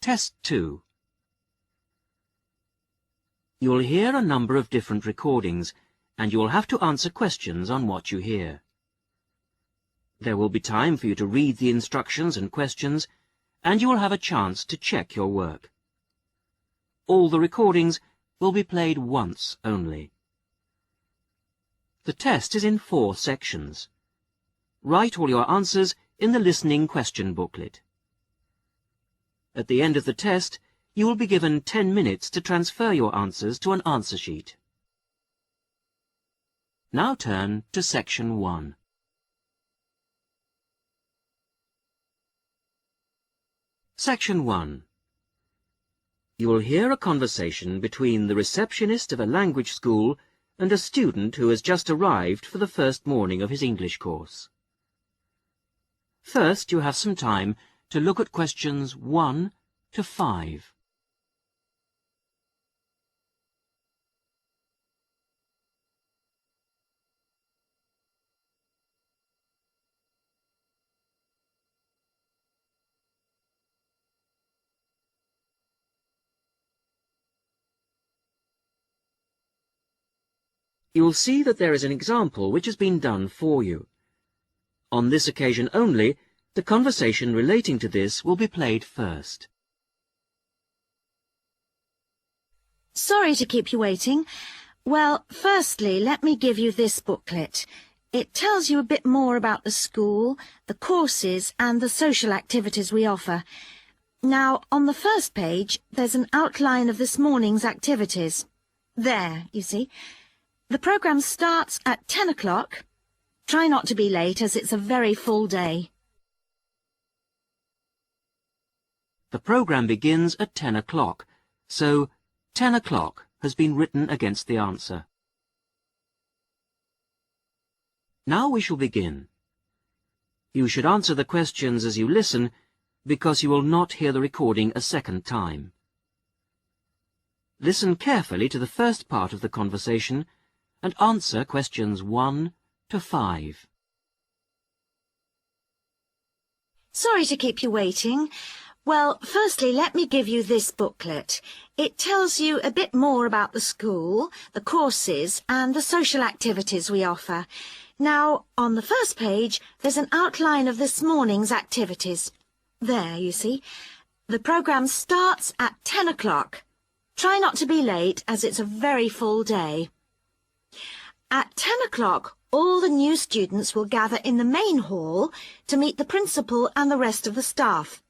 Test 2. You'll hear a number of different recordings, and you will have to answer questions on what you hear. There will be time for you to read the instructions and questions, and you will have a chance to check your work. All the recordings will be played once only. The test is in 4 sections. Write all your answers in the listening question booklet. At the end of the test, you will be given 10 minutes to transfer your answers to an answer sheet. Now turn to Section 1. Section 1. You will hear a conversation between the receptionist of a language school and a student who has just arrived for the first morning of his English course. First, you have some time to look at questions 1 to 5. You will see that there is an example which has been done for you. On this occasion only, the conversation relating to this will be played first. Sorry to keep you waiting. Well, firstly, let me give you this booklet. It tells you a bit more about the school, the courses and the social activities we offer. Now, on the first page, there's an outline of this morning's activities. There, you see. The programme starts at 10 o'clock. Try not to be late, as it's a very full day. The programme begins at 10 o'clock, so 10 o'clock has been written against the answer. Now we shall begin. You should answer the questions as you listen, because you will not hear the recording a second time. Listen carefully to the first part of the conversation and answer questions 1 to 5. Sorry to keep you waiting. Well, firstly, let me give you this booklet. It tells you a bit more about the school, the courses and the social activities we offer. Now, on the first page, there's an outline of this morning's activities. There, you see. The programme starts at 10 o'clock. Try not to be late, as it's a very full day. At 10 o'clock, all the new students will gather in the main hall to meet the principal and the rest of the staff.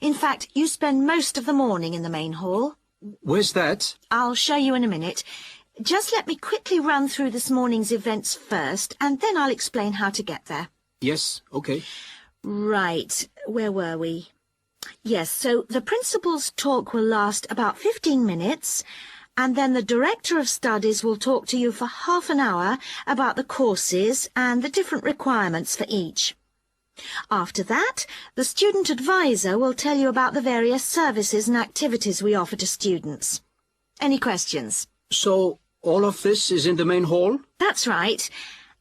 In fact, you spend most of the morning in the main hall. Where's that? I'll show you in a minute. Just let me quickly run through this morning's events first, and then I'll explain how to get there. Yes, okay. Right, where were we? Yes, so the principal's talk will last about 15 minutes, and then the Director of Studies will talk to you for half an hour about the courses and the different requirements for each. After that, the Student Advisor will tell you about the various services and activities we offer to students. Any questions? So, all of this is in the main hall? That's right.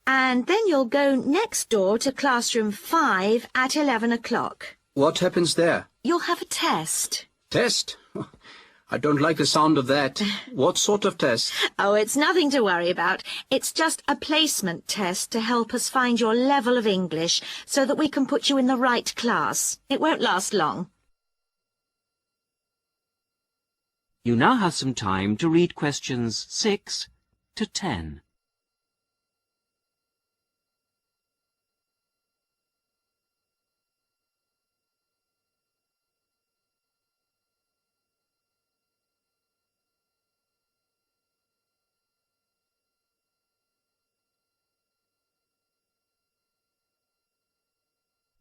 And then you'll go next door to classroom 5 at 11 o'clock. What happens there? You'll have a test. Test? I don't like the sound of that. What sort of test? Oh, it's nothing to worry about. It's just a placement test to help us find your level of English so that we can put you in the right class. It won't last long. You now have some time to read questions 6 to 10.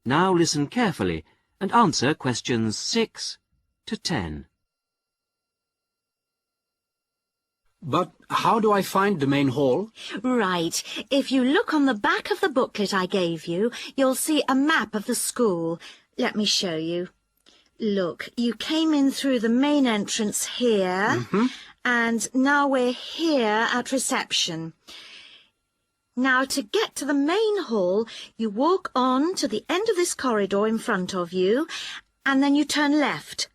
Now listen carefully and answer questions 6 to 10. But how do I find the main hall? Right. If you look on the back of the booklet I gave you, you'll see a map of the school. Let me show you. Look, you came in through the main entrance here, and now we're here at reception. Now, to get to the main hall, you walk on to the end of this corridor in front of you, and then you turn left.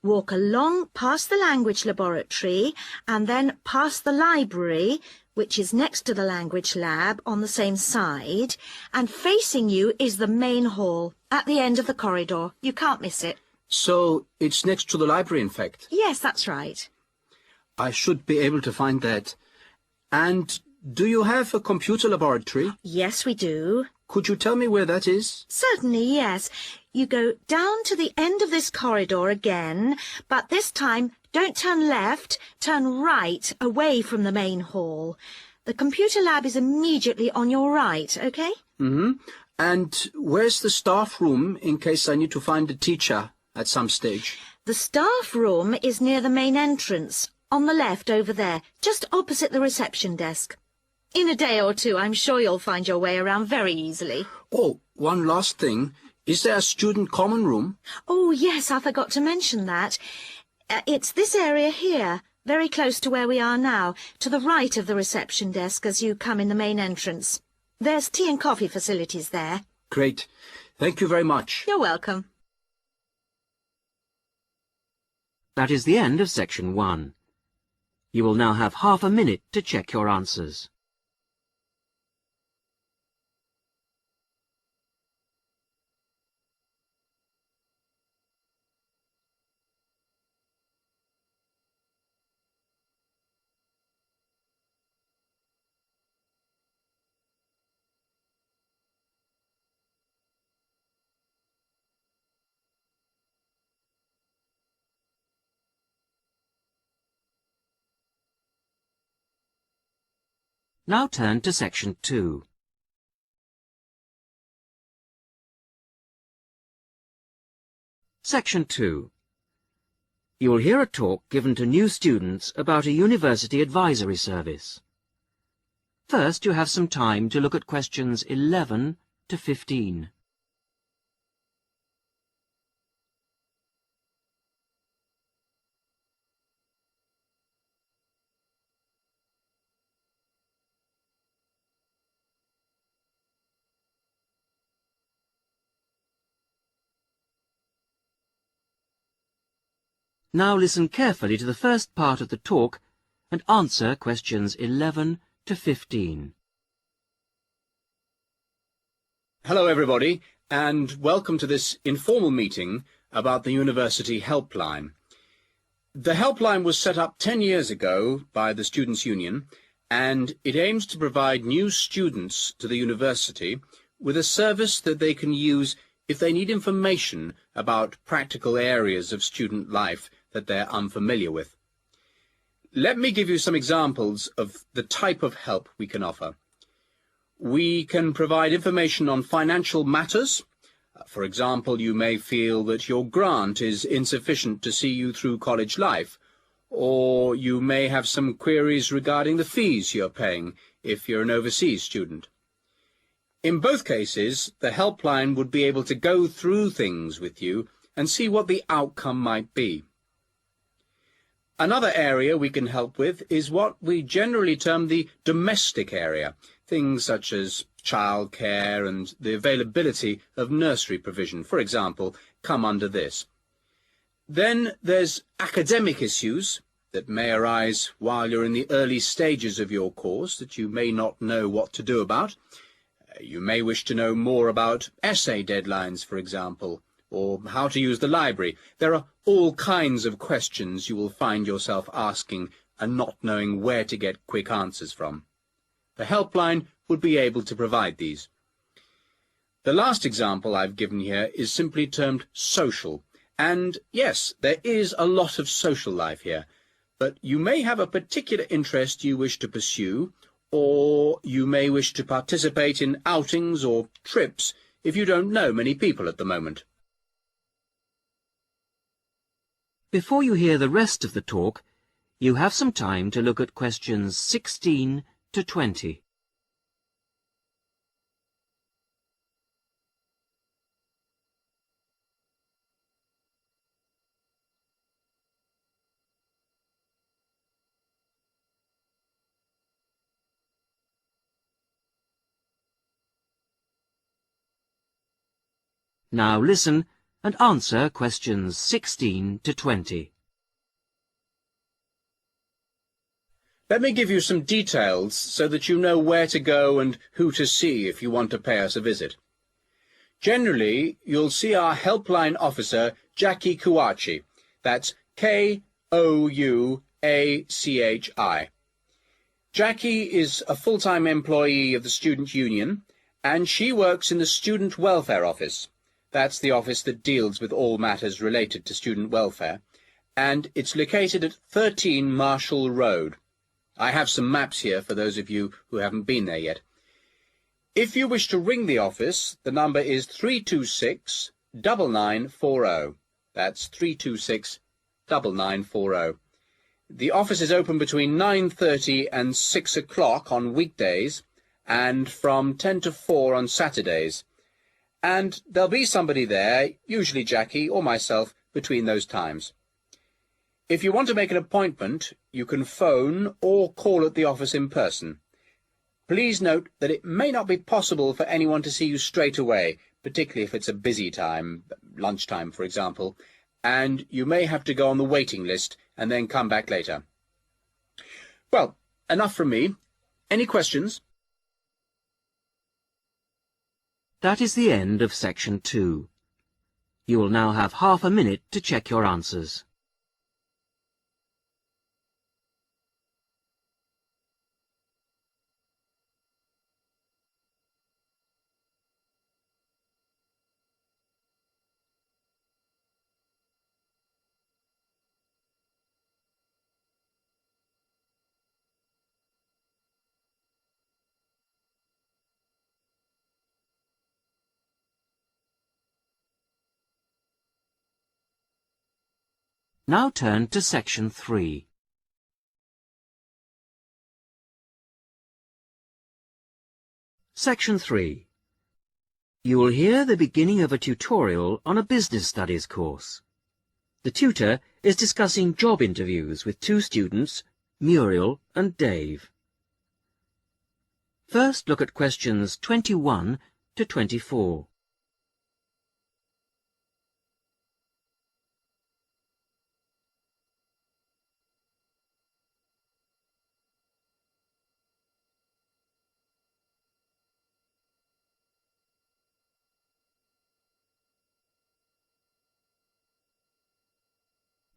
Walk along past the language laboratory and then past the library, which is next to the language lab on the same side, and facing you is the main hall at the end of the corridor. You can't miss it. So it's next to the library, in fact. Yes, that's right. I should be able to find that. And do you have a computer laboratory? Yes, we do. Could you tell me where that is? Certainly, yes. You go down to the end of this corridor again, but this time don't turn left, turn right, away from the main hall. The computer lab is immediately on your right, OK? Mm-hmm. And where's the staff room in case I need to find a teacher at some stage? The staff room is near the main entrance, on the left over there, just opposite the reception desk. In a day or two, I'm sure you'll find your way around very easily. Oh, one last thing. Is there a student common room? Oh, yes, I forgot to mention that. It's this area here, very close to where we are now, to the right of the reception desk as you come in the main entrance. There's tea and coffee facilities there. Great. Thank you very much. You're welcome. That is the end of section 1. You will now have half a minute to check your answers. Now turn to section 2. Section 2. You will hear a talk given to new students about a university advisory service. First, you have some time to look at questions 11 to 15. Now listen carefully to the first part of the talk and answer questions 11 to 15. Hello, everybody, and welcome to this informal meeting about the University Helpline. The Helpline was set up 10 years ago by the Students' Union, and it aims to provide new students to the university with a service that they can use if they need information about practical areas of student life that they're unfamiliar with. Let me give you some examples of the type of help we can offer. We can provide information on financial matters. For example, you may feel that your grant is insufficient to see you through college life, or you may have some queries regarding the fees you're paying if you're an overseas student. In both cases, the helpline would be able to go through things with you and see what the outcome might be. Another area we can help with is what we generally term the domestic area, things such as childcare and the availability of nursery provision, for example, come under this. Then there's academic issues that may arise while you're in the early stages of your course that you may not know what to do about. You may wish to know more about essay deadlines, for example, or how to use the library. There are all kinds of questions you will find yourself asking and not knowing where to get quick answers from. The helpline would be able to provide these. The last example I've given here is simply termed social. And yes, there is a lot of social life here, but you may have a particular interest you wish to pursue, or you may wish to participate in outings or trips if you don't know many people at the moment. Before you hear the rest of the talk, you have some time to look at questions 16 to 20. Now listen and answer questions 16 to 20. Let me give you some details so that you know where to go and who to see if you want to pay us a visit. Generally, you'll see our helpline officer, Jackie Kouachi. That's Kouachi. Jackie is a full-time employee of the Student Union, and she works in the Student Welfare Office. That's the office that deals with all matters related to student welfare, and it's located at 13 Marshall Road. I have some maps here for those of you who haven't been there yet. If you wish to ring the office, the number is 326-9940. That's 326-9940. The office is open between 9:30 and 6 o'clock on weekdays, and from 10 to 4 on Saturdays. And there'll be somebody there, usually Jackie or myself, between those times. If you want to make an appointment, you can phone or call at the office in person. Please note that it may not be possible for anyone to see you straight away, particularly if it's a busy time, lunchtime for example, and you may have to go on the waiting list and then come back later. Well, enough from me. Any questions? That is the end of section 2. You will now have half a minute to check your answers. Now turn to section 3. Section 3. You will hear the beginning of a tutorial on a business studies course. The tutor is discussing job interviews with two students, Muriel and Dave. First, look at questions 21 to 24.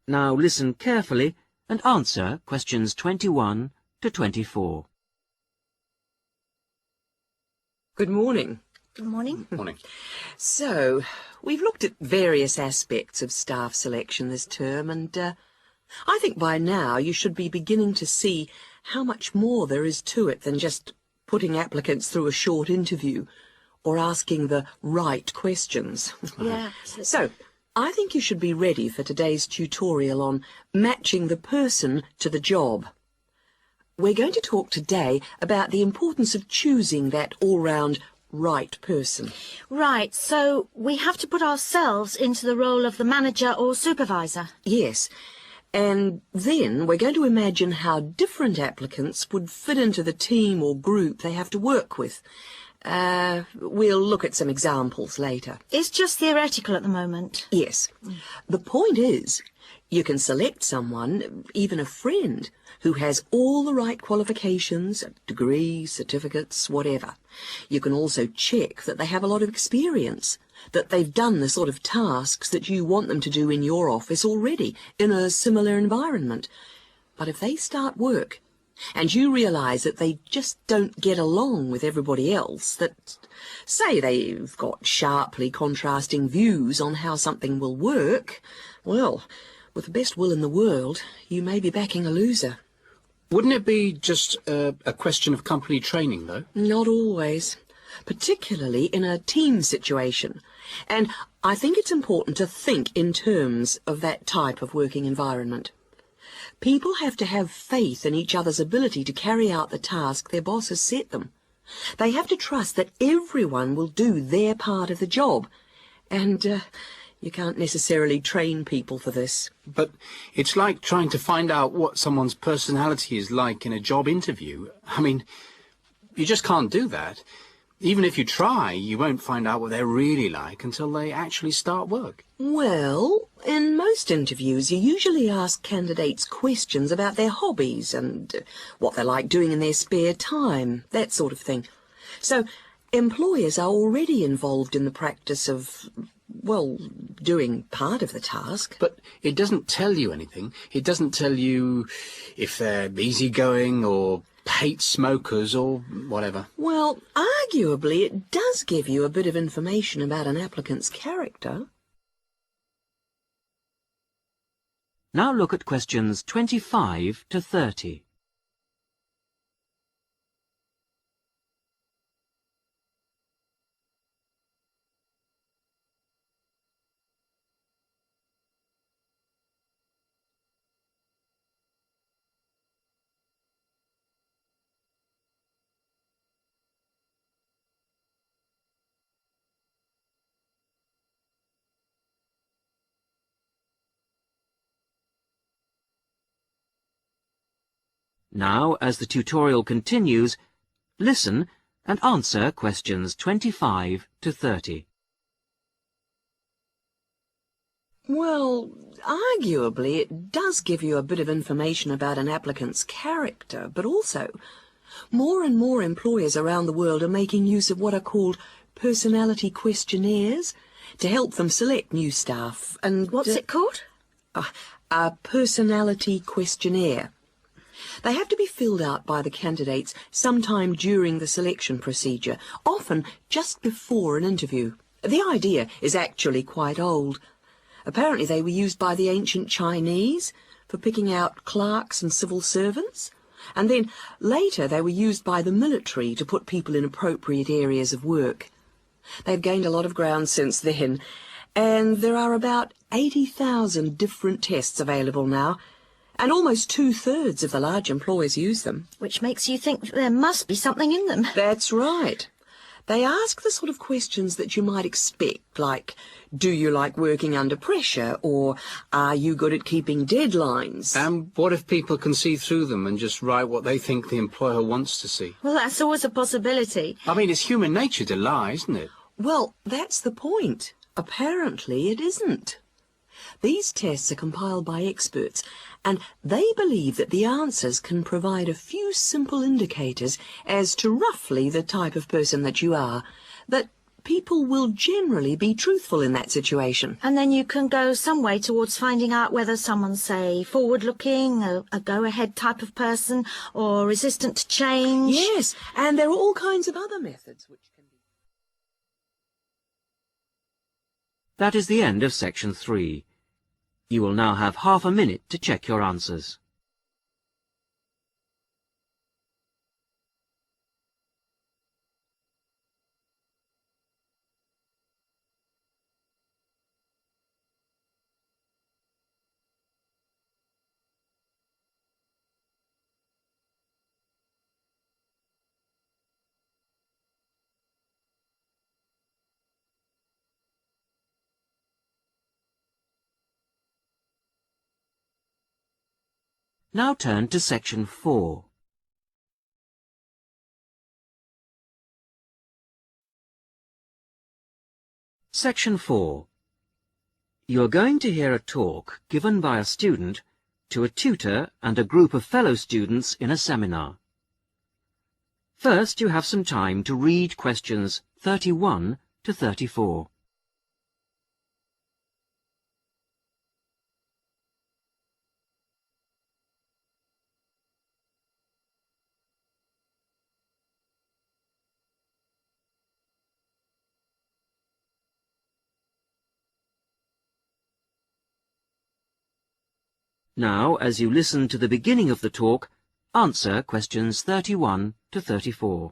Now listen carefully and answer questions 21 to 24. Good morning. Good morning. Morning. So, we've looked at various aspects of staff selection this term, and I think by now you should be beginning to see how much more there is to it than just putting applicants through a short interview or asking the right questions. Yeah. So, I think you should be ready for today's tutorial on matching the person to the job. We're going to talk today about the importance of choosing that all-round right person. Right, so we have to put ourselves into the role of the manager or supervisor. Yes, and then we're going to imagine how different applicants would fit into the team or group they have to work with. We'll look at some examples later. It's just theoretical at the moment. Yes. The point is, you can select someone, even a friend, who has all the right qualifications, degrees, certificates, whatever. You can also check that they have a lot of experience, that they've done the sort of tasks that you want them to do in your office already, in a similar environment. But if they start work, and you realise that they just don't get along with everybody else, that, say, they've got sharply contrasting views on how something will work, well, with the best will in the world, you may be backing a loser. Wouldn't it be just a question of company training, though? Not always, particularly in a team situation. And I think it's important to think in terms of that type of working environment. People have to have faith in each other's ability to carry out the task their boss has set them. They have to trust that everyone will do their part of the job. And you can't necessarily train people for this. But it's like trying to find out what someone's personality is like in a job interview. I mean, you just can't do that. Even if you try, you won't find out what they're really like until they actually start work. Well, in most interviews, you usually ask candidates questions about their hobbies and what they like doing in their spare time, that sort of thing. So, employers are already involved in the practice of, well, doing part of the task. But it doesn't tell you anything. It doesn't tell you if they're easygoing or hate smokers or whatever. Well, arguably, it does give you a bit of information about an applicant's character. Now look at questions 25 to 30. Now, as the tutorial continues, listen and answer questions 25 to 30. Well, arguably, it does give you a bit of information about an applicant's character, but also, more and more employers around the world are making use of what are called personality questionnaires to help them select new staff. And What's it called? A personality questionnaire. They have to be filled out by the candidates sometime during the selection procedure, often just before an interview. The idea is actually quite old. Apparently they were used by the ancient Chinese for picking out clerks and civil servants, and then later they were used by the military to put people in appropriate areas of work. They've gained a lot of ground since then, and there are about 80,000 different tests available now, and almost 2/3 of the large employers use them. Which makes you think that there must be something in them. That's right. They ask the sort of questions that you might expect, like, do you like working under pressure, or are you good at keeping deadlines? And what if people can see through them and just write what they think the employer wants to see? Well, that's always a possibility. I mean, it's human nature to lie, isn't it? Well, that's the point. Apparently it isn't. These tests are compiled by experts, and they believe that the answers can provide a few simple indicators as to roughly the type of person that you are, that people will generally be truthful in that situation. And then you can go some way towards finding out whether someone's, say, forward-looking, a go-ahead type of person, or resistant to change. Yes, and there are all kinds of other methods which can be... That is the end of section 3. You will now have half a minute to check your answers. Now turn to section 4. Section 4. You are going to hear a talk given by a student to a tutor and a group of fellow students in a seminar. First, you have some time to read questions 31 to 34. Now, as you listen to the beginning of the talk, answer questions 31 to 34.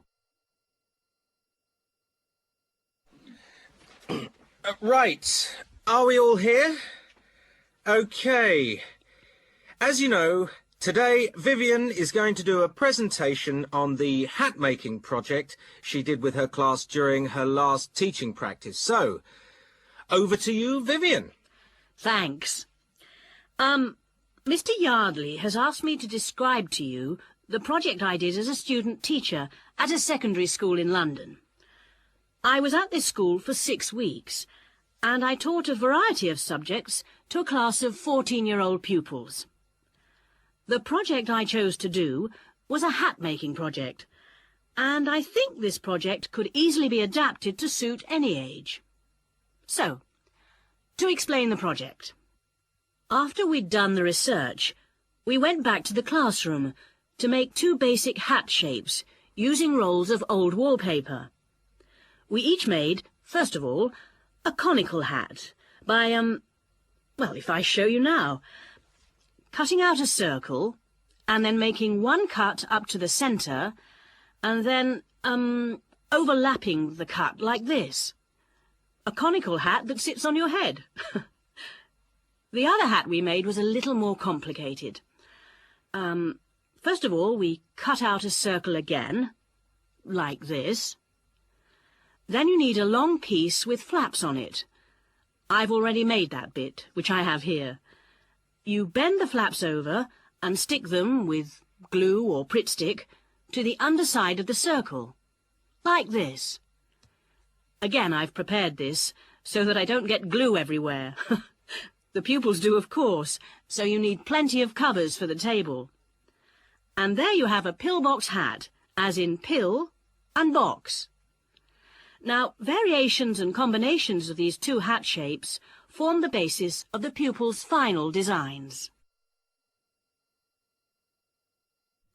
Right. Are we all here? Okay. As you know, today Vivian is going to do a presentation on the hat-making project she did with her class during her last teaching practice. So, over to you, Vivian. Thanks. Mr. Yardley has asked me to describe to you the project I did as a student teacher at a secondary school in London. I was at this school for 6 weeks, and I taught a variety of subjects to a class of 14-year-old pupils. The project I chose to do was a hat-making project, and I think this project could easily be adapted to suit any age. So, to explain the project. After we'd done the research, we went back to the classroom to make 2 basic hat shapes using rolls of old wallpaper. We each made, first of all, a conical hat by, well, if I show you now, cutting out a circle and then making 1 cut up to the centre and then, overlapping the cut like this. A conical hat that sits on your head. The other hat we made was a little more complicated. First of all, we cut out a circle again, like this. Then you need a long piece with flaps on it. I've already made that bit, which I have here. You bend the flaps over and stick them with glue or Pritt stick to the underside of the circle, like this. Again, I've prepared this so that I don't get glue everywhere. The pupils do, of course, so you need plenty of covers for the table. And there you have a pillbox hat, as in pill and box. Now, variations and combinations of these 2 hat shapes form the basis of the pupils' final designs.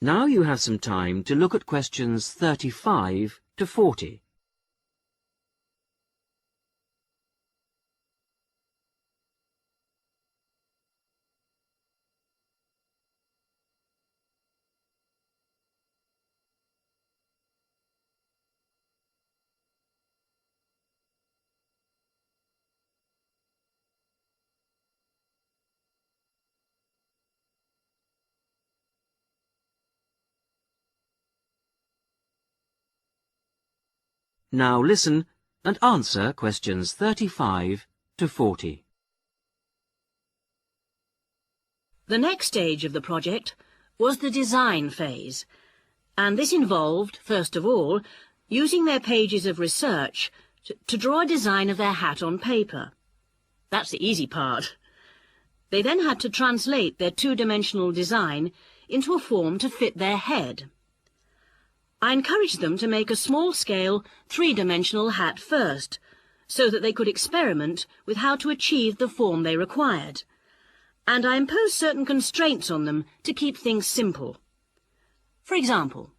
Now you have some time to look at questions 35 to 40. Now listen and answer questions 35 to 40. The next stage of the project was the design phase, and this involved, first of all, using their pages of research to draw a design of their hat on paper. That's the easy part. They then had to translate their 2-dimensional design into a form to fit their head. I encouraged them to make a small-scale, 3-dimensional hat first, so that they could experiment with how to achieve the form they required. And I imposed certain constraints on them to keep things simple. For example,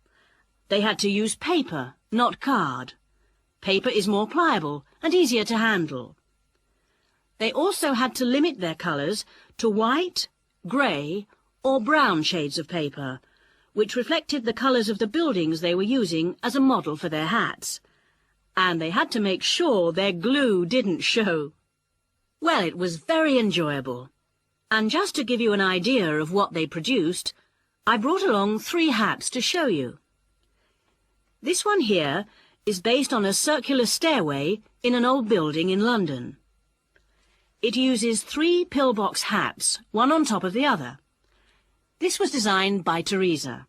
they had to use paper, not card. Paper is more pliable and easier to handle. They also had to limit their colours to white, grey, or brown shades of paper, which reflected the colours of the buildings they were using as a model for their hats. And they had to make sure their glue didn't show. Well, it was very enjoyable. And just to give you an idea of what they produced, I brought along 3 hats to show you. This one here is based on a circular stairway in an old building in London. It uses 3 pillbox hats, one on top of the other. This was designed by Teresa.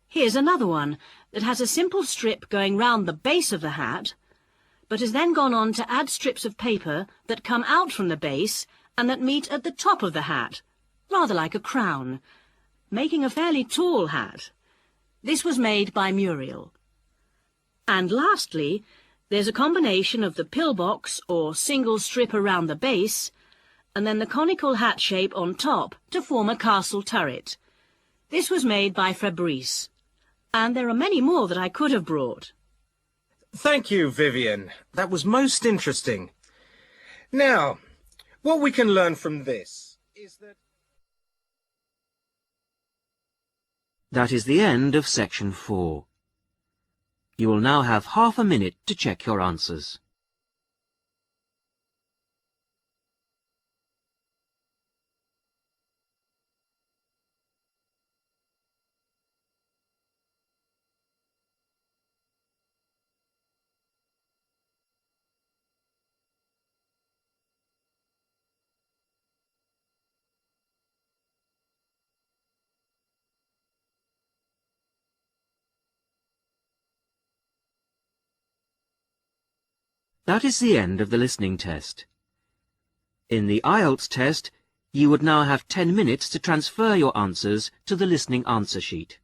Here's another one that has a simple strip going round the base of the hat, but has then gone on to add strips of paper that come out from the base and that meet at the top of the hat, rather like a crown, making a fairly tall hat. This was made by Muriel. And lastly, there's a combination of the pillbox or single strip around the base and then the conical hat shape on top to form a castle turret. This was made by Fabrice, and there are many more that I could have brought. Thank you, Vivian. That was most interesting. Now, what we can learn from this is that... That is the end of section 4. You will now have half a minute to check your answers. That is the end of the listening test. In the IELTS test, you would now have 10 minutes to transfer your answers to the listening answer sheet.